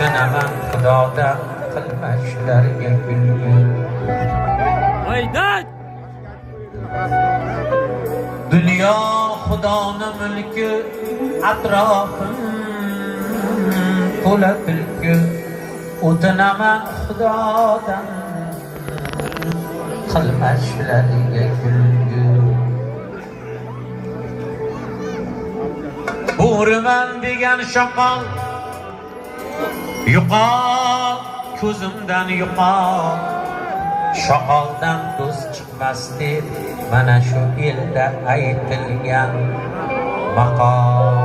o'tinaman xudodan qilma shularga kulgi. Haydat! Dunyo xudoni mulki, atrofim to'la kulki. O'tinaman xudodan qilma shularga kulgi. Bo'riman degan shoqol yo'qol, ko'zimdan yo'qol. Shoqoldan do'st chiqmas deb mana shu elda aytilgan maqol.